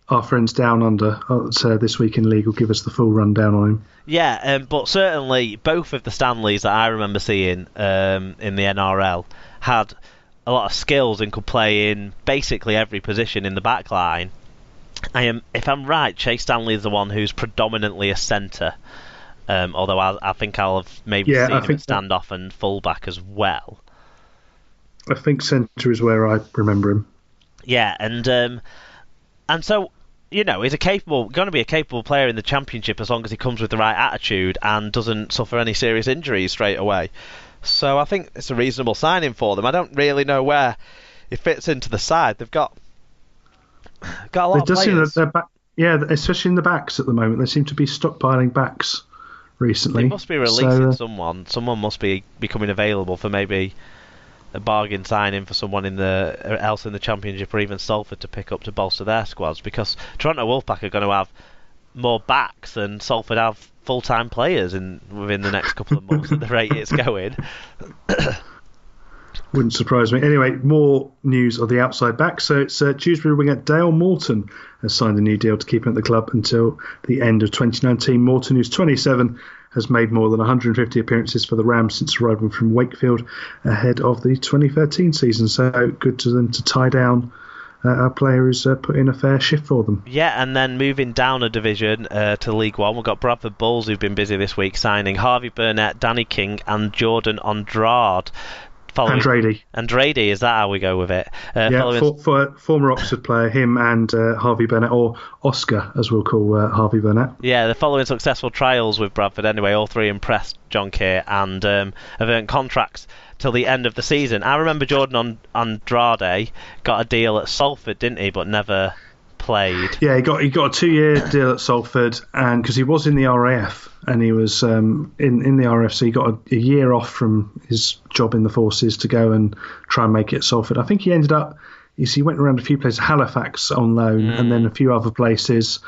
our friends down under this week in league will give us the full rundown on him. Yeah, but certainly both of the Stanleys that I remember seeing in the NRL had a lot of skills and could play in basically every position in the back line. If I'm right, Chase Stanley is the one who's predominantly a centre, although I think I'll have maybe seen him at standoff and fullback as well. I think centre is where I remember him. Yeah, and so, he's going to be a capable player in the Championship as long as he comes with the right attitude and doesn't suffer any serious injuries straight away. So I think it's a reasonable signing for them. I don't really know where he fits into the side. They've got a lot of players. Especially in the backs at the moment. They seem to be stockpiling backs recently. They must be releasing someone. Someone must be becoming available for maybe a bargain signing for someone else in the Championship, or even Salford to pick up to bolster their squads, because Toronto Wolfpack are going to have more backs than Salford have full-time players within the next couple of months at the rate it's going. Wouldn't surprise me. Anyway, more news of the outside back. So it's Dewsbury winger Dale Morton has signed a new deal to keep him at the club until the end of 2019. Morton, who's 27, has made more than 150 appearances for the Rams since arriving from Wakefield ahead of the 2013 season. So good to them to tie down a player who's put in a fair shift for them. Yeah, and then moving down a division to League One, we've got Bradford Bulls, who've been busy this week signing Harvey Burnett, Danny King and Jordan Andrade. Andrade, is that how we go with it? For former Oxford player, him and Harvey Burnett, or Oscar, as we'll call Harvey Burnett. Yeah, they're following successful trials with Bradford anyway. All three impressed John Keir and have earned contracts till the end of the season. I remember Jordan Andrade got a deal at Salford, didn't he? But never played. Yeah, he got a 2-year deal at Salford, and because he was in the RAF, and he was in the RAF, so he got a year off from his job in the forces to go and try and make it at Salford. I think he ended up, he went around a few places, Halifax on loan, and then a few other places.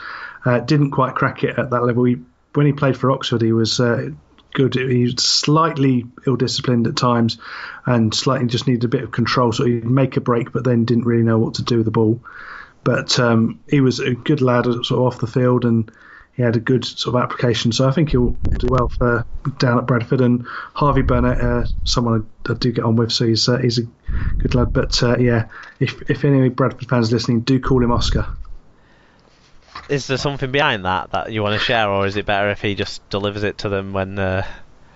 Didn't quite crack it at that level. When he played for Oxford, he was good. He was slightly ill-disciplined at times and slightly just needed a bit of control, so he'd make a break but then didn't really know what to do with the ball. But he was a good lad sort of off the field, and he had a good sort of application. So I think he'll do well for down at Bradford. And Harvey Burnett, someone I do get on with, so he's a good lad. But if any Bradford fans listening, do call him Oscar. Is there something behind that you want to share, or is it better if he just delivers it to them when...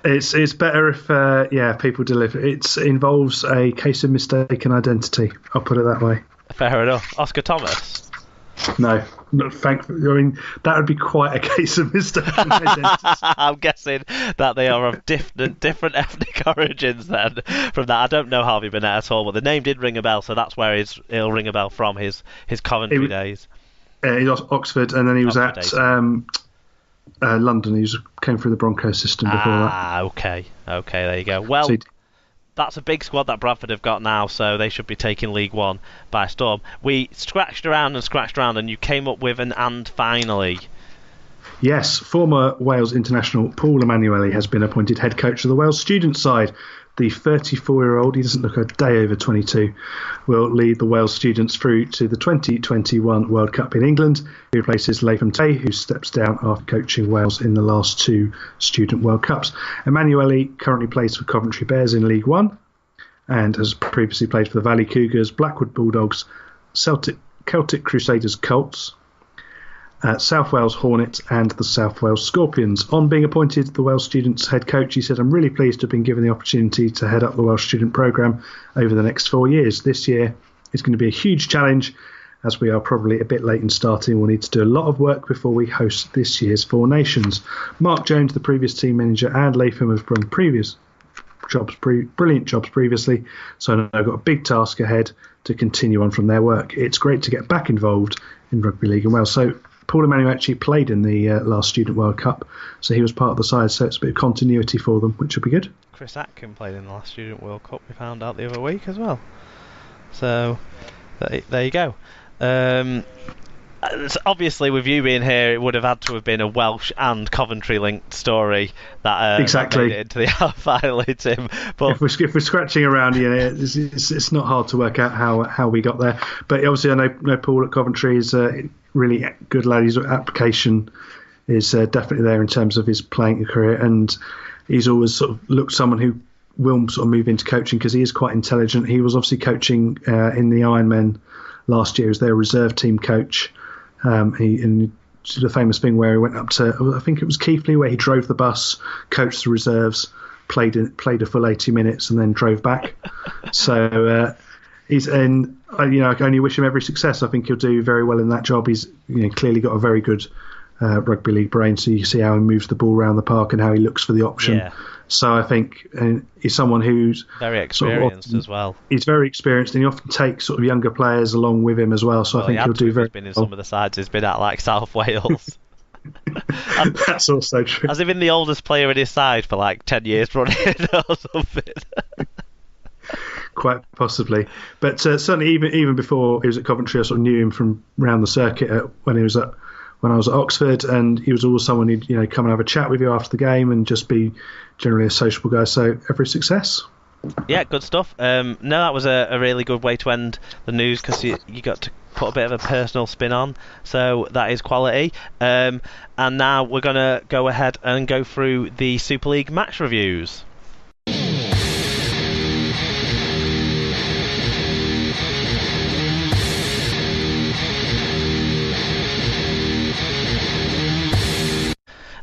It's better if people deliver. It involves a case of mistaken identity. I'll put it that way. Fair enough. Oscar Thomas? No, thankfully. I mean, that would be quite a case of mistaken identity. I'm guessing that they are of different ethnic origins then. From that, I don't know Harvey Burnett at all, but the name did ring a bell, so that's where it'll ring a bell from, his Coventry days. He was Oxford, and then he was at London. He came through the Broncos system before that. Okay, there you go. Well, that's a big squad that Bradford have got now, so they should be taking League One by storm. We scratched around, and you came up with an "and finally." Yes, former Wales international Paul Emanuele has been appointed head coach of the Wales student side. The 34-year-old, he doesn't look a day over 22, will lead the Wales students through to the 2021 World Cup in England. He replaces Latham Tay, who steps down after coaching Wales in the last 2 Student World Cups. Emanuele currently plays for Coventry Bears in League One and has previously played for the Valley Cougars, Blackwood Bulldogs, Celtic Crusaders Colts, South Wales Hornets and the South Wales Scorpions. On being appointed the Wales Students head coach, he said, "I'm really pleased to have been given the opportunity to head up the Welsh student programme over the next 4 years. This year is going to be a huge challenge, as we are probably a bit late in starting. We'll need to do a lot of work before we host this year's 4 Nations." Mark Jones, the previous team manager, and Latham have run brilliant jobs previously, so now I've got a big task ahead to continue on from their work. It's great to get back involved in Rugby League in Wales. So Paul Emanuele actually played in the last Student World Cup, so he was part of the side, so it's a bit of continuity for them, which will be good. Chris Atkin played in the last Student World Cup, we found out the other week as well. So, there you go. obviously, with you being here, it would have had to have been a Welsh and Coventry linked story that Exactly. made it into the finally, Tim. But if we're scratching around, it's not hard to work out how we got there. But obviously, I know Paul at Coventry is a really good lad. His application is definitely there in terms of his playing career, and he's always sort of looked someone who will sort of move into coaching because he is quite intelligent. He was obviously coaching in the Ironmen last year as their reserve team coach. He the famous thing where he went up to, I think it was Keighley, where he drove the bus, coached the reserves, played a full 80 minutes, and then drove back. So he's and I can only wish him every success. I think he'll do very well in that job. He's clearly got a very good rugby league brain, so you see how he moves the ball around the park and how he looks for the option. Yeah. So I think he's someone who's very experienced as well. He's very experienced, and he often takes sort of younger players along with him as well. So I think he'll do very well. He's been in some of the sides he's been at, like South Wales. That's also true. Has he been the oldest player in his side for like 10 years running or something? Quite possibly, but certainly even before he was at Coventry, I sort of knew him from around the circuit when I was at Oxford, and he was always someone who'd come and have a chat with you after the game and just be generally a sociable guy. So every success. Yeah, good stuff. No, that was a really good way to end the news because you got to put a bit of a personal spin on, so that is quality. And now we're going to go ahead and go through the Super League match reviews.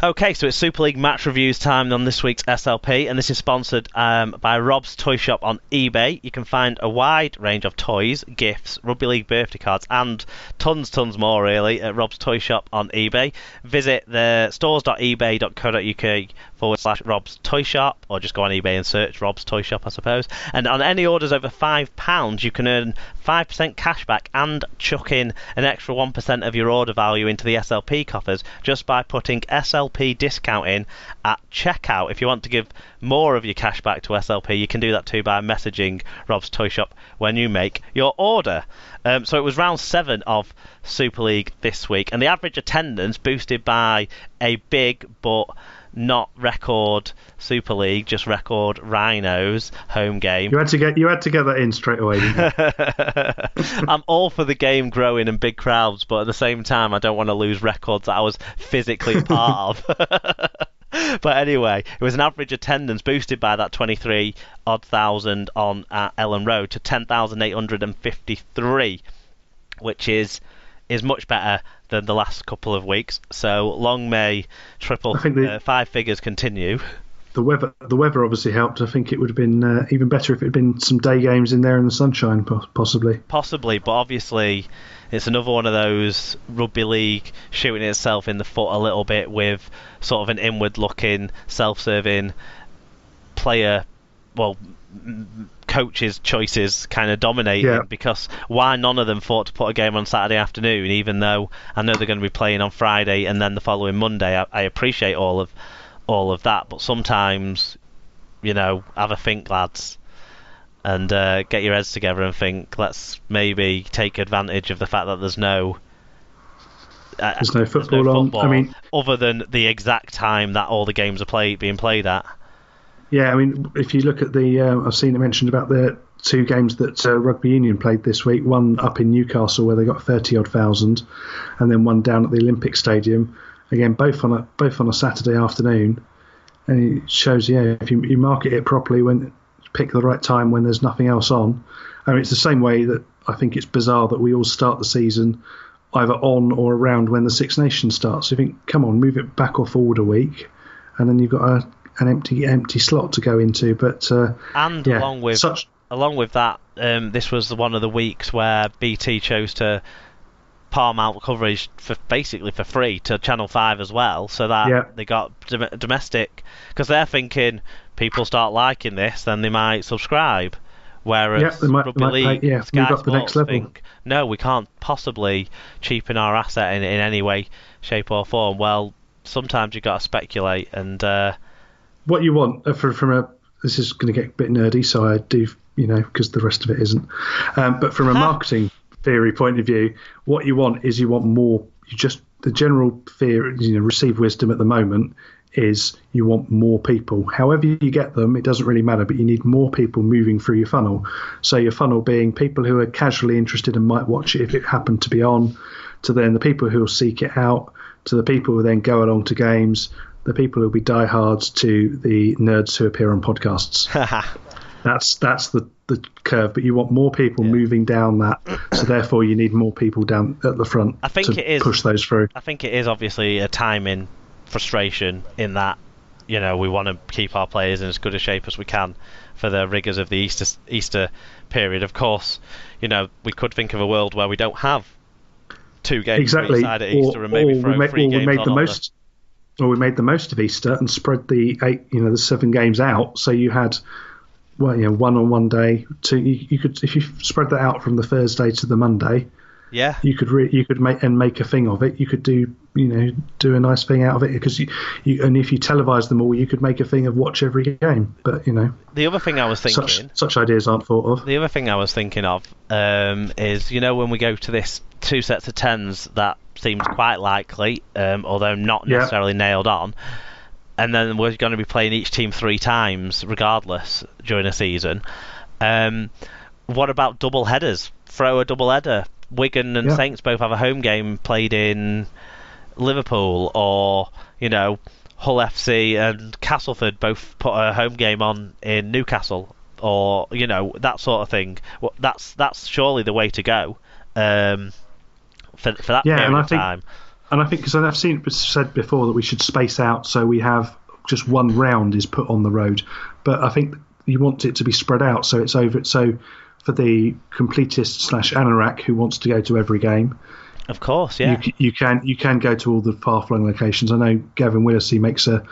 Okay, so it's Super League match reviews time on this week's SLP, and this is sponsored by Rob's Toy Shop on eBay. You can find a wide range of toys, gifts, Rugby League birthday cards, and tons more really at Rob's Toy Shop on eBay. Visit the stores.ebay.co.uk/Rob's Toy Shop, or just go on eBay and search Rob's Toy Shop, I suppose. And on any orders over £5, you can earn 5% cashback and chuck in an extra 1% of your order value into the SLP coffers just by putting SLP discount in at checkout. If you want to give more of your cash back to SLP, you can do that too by messaging Rob's Toy Shop when you make your order. So it was round 7 of Super League this week, and the average attendance boosted by a big but not record Super League, just record Rhinos home game. You had to get that in straight away, didn't you? I'm all for the game growing and big crowds, but at the same time I don't want to lose records that I was physically part of. But anyway, it was an average attendance boosted by that 23,000 odd on Ellen Road to 10,853, which is much better than the last couple of weeks. So long may five figures continue. The weather obviously helped. I think it would have been even better if it had been some day games in there in the sunshine, possibly. Possibly, but obviously it's another one of those Rugby League shooting itself in the foot a little bit with sort of an inward-looking, self-serving player, coaches' choices kind of dominating, because why none of them thought to put a game on Saturday afternoon, even though I know they're going to be playing on Friday and then the following Monday. I appreciate all of that, but sometimes, have a think, lads, and get your heads together and think, let's maybe take advantage of the fact that there's no football on. I mean, other than the exact time that all the games are being played at. Yeah, I mean, if you look at I've seen it mentioned about the 2 games that Rugby Union played this week. One up in Newcastle where they got 30,000 odd, and then one down at the Olympic Stadium. Again, both on a Saturday afternoon, and it shows, if you market it properly, when pick the right time when there's nothing else on. I mean, it's the same way that I think it's bizarre that we all start the season either on or around when the Six Nations starts. You think, come on, move it back or forward a week, and then you've got an empty slot to go into. But along with that, this was one of the weeks where BT chose to palm out coverage basically for free to Channel 5 as well, so that they got domestic, because they're thinking people start liking this, then they might subscribe. Whereas Rugby League, Sky Sports the next level. Think, no, we can't possibly cheapen our asset in any way, shape or form. Well, sometimes you've got to speculate, and what you want this is going to get a bit nerdy, so I do, because the rest of it isn't. But from a marketing theory point of view, what you want is more. The general fear, received wisdom at the moment is you want more people. However you get them, it doesn't really matter, but you need more people moving through your funnel. So your funnel being people who are casually interested and might watch it if it happened to be on, to then the people who will seek it out, to the people who then go along to games, the people who will be diehards, to the nerds who appear on podcasts. That's the curve, but you want more people moving down that, so therefore you need more people down at the front to push those through. I think it is obviously a timing frustration in that, we want to keep our players in as good a shape as we can for the rigours of the Easter period. Of course, we could think of a world where we don't have 2 games exactly. at Easter and maybe throw 3 games Or we made the most of Easter and spread the 7 games out, so you had one on one day. You could, if you spread that out from the Thursday to the Monday, you could make a thing of it. You could do a nice thing out of it, because and if you televise them all, you could make a thing of watch every game. But the other thing I was thinking, such ideas aren't thought of. The other thing I was thinking of is when we go to this 2 sets of 10s, that seems quite likely, although not necessarily nailed on. And then we're going to be playing each team 3 times, regardless, during a season. What about double headers? Throw a double header. Wigan and Saints both have a home game played in Liverpool, or Hull FC and Castleford both put a home game on in Newcastle, or that sort of thing. Well, that's surely the way to go for that period of time. And I think, because I've seen it said before that we should space out so we have just one round is put on the road. But I think you want it to be spread out so it's over. So for the completist / anorak who wants to go to every game, of course, yeah, you can go to all the far-flung locations. I know Gavin Willisey makes a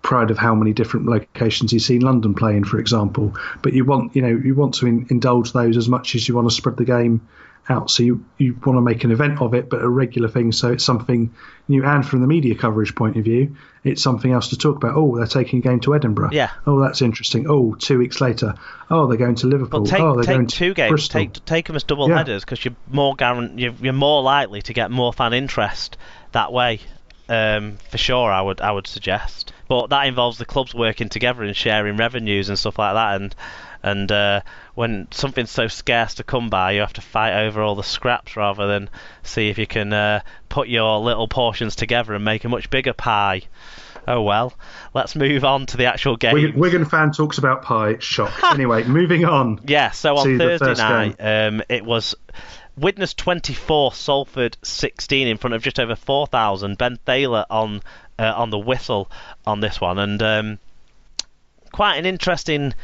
pride of how many different locations he's seen London play in, for example. But you want to indulge those as much as you want to spread the game out. So you want to make an event of it, but a regular thing, so it's something new. And from the media coverage point of view, it's something else to talk about. Oh, they're taking a game to Edinburgh. Yeah. Oh, that's interesting. Oh, 2 weeks later. Oh, they're going to Liverpool. But they're take going 2 to games. Bristol. Take them as double headers, because you're more likely to get more fan interest that way. For sure, I would suggest. But that involves the clubs working together and sharing revenues and stuff like that. And when something's so scarce to come by, you have to fight over all the scraps rather than see if you can put your little portions together and make a much bigger pie. Oh well, let's move on to the actual game. Wigan fan talks about pie. Shock. Anyway, moving on. Yeah, so on Thursday night, it was Widnes 24, Salford 16 in front of just over 4,000. Ben Thaler on the whistle on this one, and quite an interesting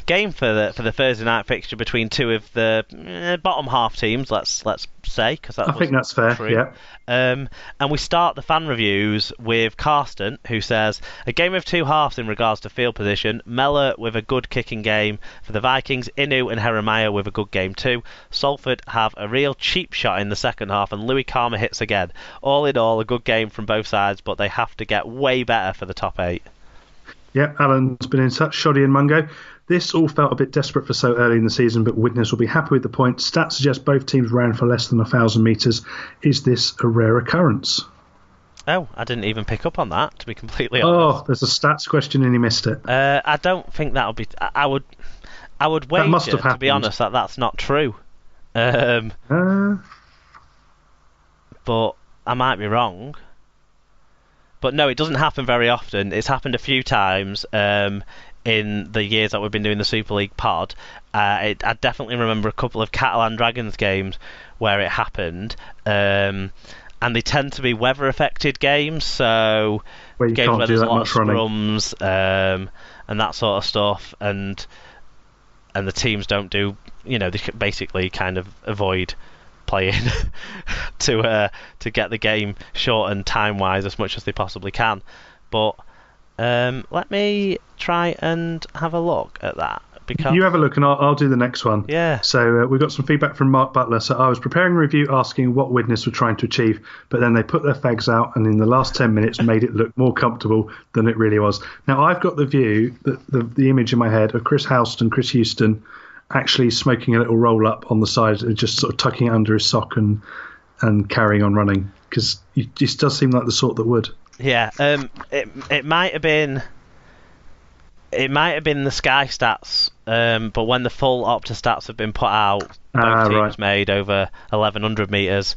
game for the Thursday night fixture between 2 of the bottom half teams. Let's say, because I think that's fair. True. Yeah. And we start the fan reviews with Karsten, who says, a game of 2 halves in regards to field position. Mellor with a good kicking game for the Vikings. Inu and Jeremiah with a good game too. Salford have a real cheap shot in the second half, and Louis Karma hits again. All in all, a good game from both sides, but they have to get way better for the top 8. Yep, Alan's been in touch. Shoddy and Mungo. This all felt a bit desperate for so early in the season, but Widnes will be happy with the points. Stats suggest both teams ran for less than 1,000 metres. Is this a rare occurrence? Oh, I didn't even pick up on that, to be completely honest. Oh, there's a stats question and he missed it. I don't think that'll be... I would wager, must have to be honest, that's not true. But I might be wrong. But no, it doesn't happen very often. It's happened a few times in the years that we've been doing the Super League pod. I definitely remember a couple of Catalan Dragons games where it happened. And they tend to be weather-affected games, so games where there's a lot of scrums and that sort of stuff, and the teams don't do... they basically kind of avoid playing to get the game shortened time-wise as much as they possibly can. But let me try and have a look at that. Because... You have a look and I'll do the next one. Yeah. So we've got some feedback from Mark Butler. So I was preparing a review asking what Widnes were trying to achieve, but then they put their fags out and in the last 10 minutes made it look more comfortable than it really was. Now I've got the view, the image in my head of Chris Houston, Chris Houston actually smoking a little roll up on the side, just sort of tucking it under his sock and carrying on running, because he just does seem like the sort that would. Yeah, it might have been the Sky stats, but when the full Opta stats have been put out, both teams right. made over 1,100 metres.